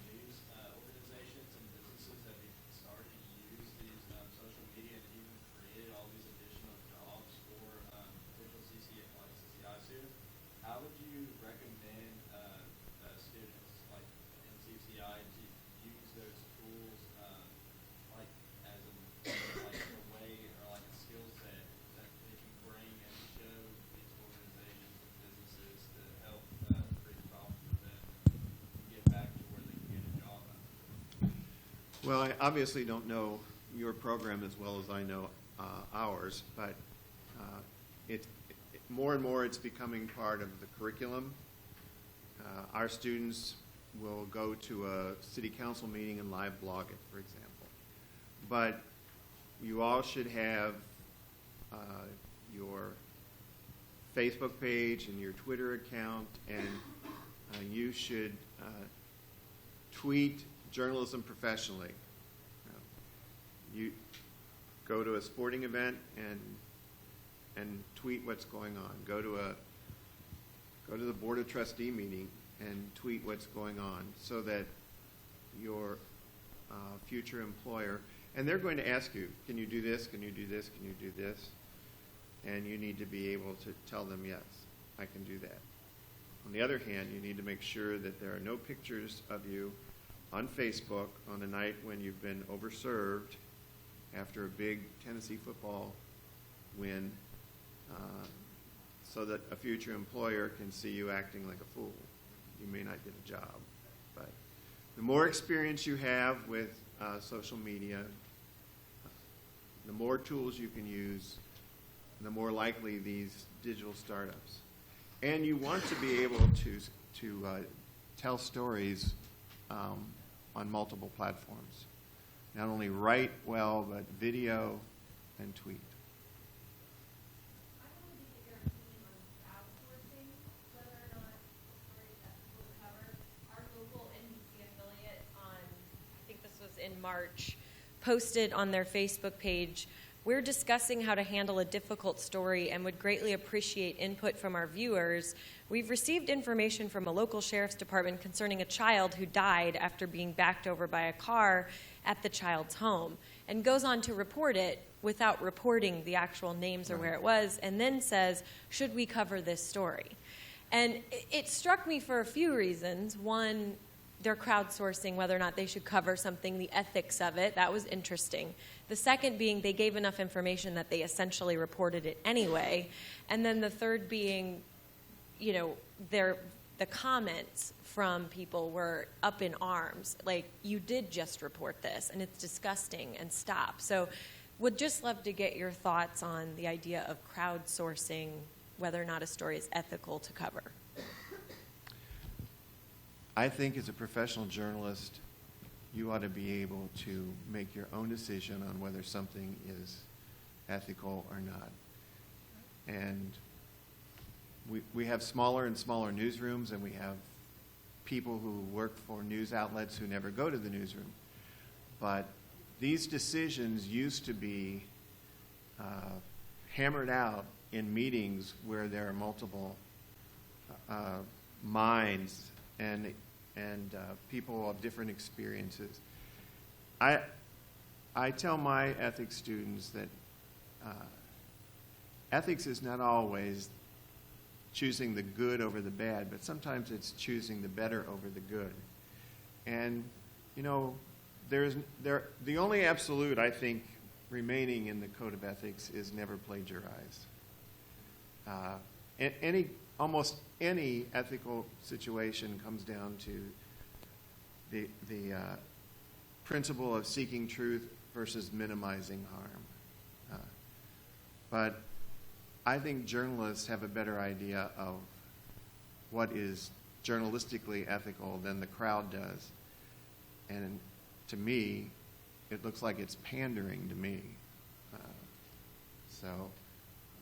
news organizations and businesses have started to use these social media and even created all these additional jobs for potential CCI students, how would you recommend students like NCCI to use those tools like as a way or like a skill set that they can bring and show these organizations and businesses to help create jobs for them and get back to where they can get a job after? Well, I obviously don't know your program as well as I know ours, but more and more it's becoming part of the curriculum. Our students will go to a city council meeting and live blog it, for example. But you all should have your Facebook page and your Twitter account, and you should tweet journalism professionally. You go to a sporting event and tweet what's going on. Go to the board of trustee meeting and tweet what's going on, so that your future employer, and they're going to ask you, can you do this, can you do this, can you do this? And you need to be able to tell them, yes, I can do that. On the other hand, you need to make sure that there are no pictures of you on Facebook on a night when you've been overserved after a big Tennessee football win, so that a future employer can see you acting like a fool. You may not get a job. But the more experience you have with social media, the more tools you can use, the more likely these digital startups. And you want to be able to tell stories on multiple platforms. Not only write well, but video and tweet. In March, posted on their Facebook page, we're discussing how to handle a difficult story and would greatly appreciate input from our viewers. We've received information from a local sheriff's department concerning a child who died after being backed over by a car at the child's home, and goes on to report it without reporting the actual names or where it was, and then says, should we cover this story? And it struck me for a few reasons. One, they're crowdsourcing whether or not they should cover something, the ethics of it. That was interesting. The second being they gave enough information that they essentially reported it anyway. And then the third being the comments from people were up in arms. Like, you did just report this, and it's disgusting, and stop. So would just love to get your thoughts on the idea of crowdsourcing, whether or not a story is ethical to cover. I think as a professional journalist, you ought to be able to make your own decision on whether something is ethical or not. And we have smaller and smaller newsrooms, and we have people who work for news outlets who never go to the newsroom. But these decisions used to be hammered out in meetings where there are multiple minds and people of different experiences. I tell my ethics students that ethics is not always choosing the good over the bad, but sometimes it's choosing the better over the good. And, you know, the only absolute, I think, remaining in the code of ethics is never plagiarize. Almost any ethical situation comes down to the principle of seeking truth versus minimizing harm. But I think journalists have a better idea of what is journalistically ethical than the crowd does. And to me, it looks like it's pandering to me. So,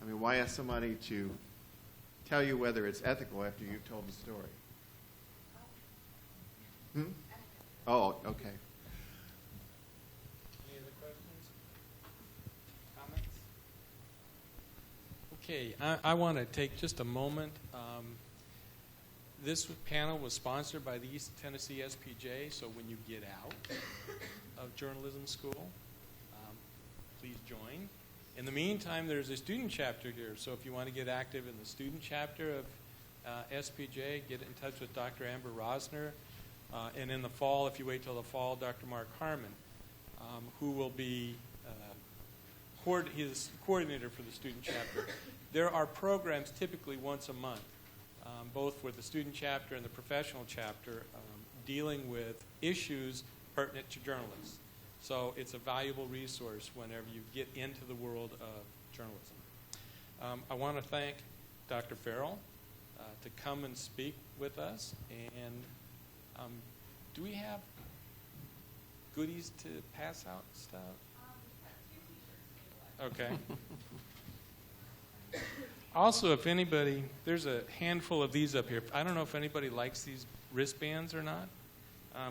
I mean, why ask somebody to tell you whether it's ethical after you've told the story? Oh, okay. Any other questions? Comments? Okay, I want to take just a moment. This panel was sponsored by the East Tennessee SPJ, so when you get out of journalism school, please join. In the meantime, there's a student chapter here, so if you want to get active in the student chapter of SPJ, get in touch with Dr. Amber Rosner. And in the fall, if you wait till the fall, Dr. Mark Harmon, who will be his coordinator for the student chapter. There are programs typically once a month, both for the student chapter and the professional chapter, dealing with issues pertinent to journalists. So it's a valuable resource whenever you get into the world of journalism. I want to thank Dr. Farrell to come and speak with us. And do we have goodies to pass out stuff? Okay. Also, if anybody, there's a handful of these up here. I don't know if anybody likes these wristbands or not,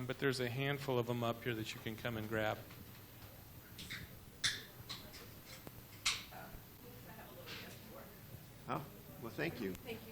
but there's a handful of them up here that you can come and grab. Oh, well, thank you. Thank you.